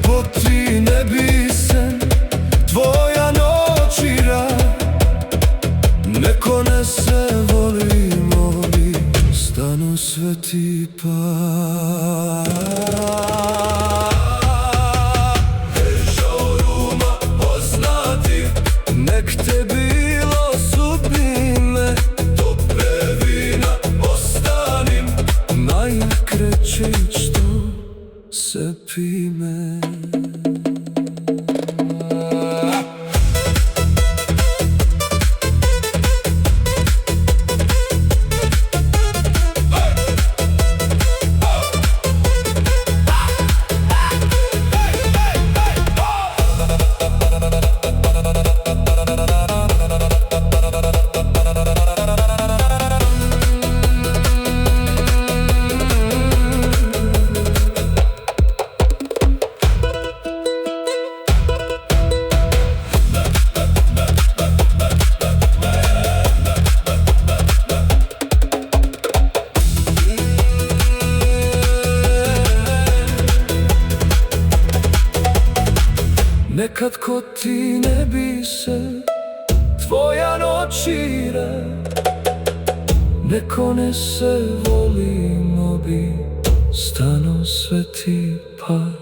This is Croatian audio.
ko ti ne bi sen, tvoja noć ira. Neko ne se volimo li, stanu sveti par. Šouruma poznati, nek te bilo sudbine, dobre vina ostanim, najkreće što se pime. Nekad ko ti ne bi se, tvoja noć ira. Neko ne se volimo bi, stanu sveti par.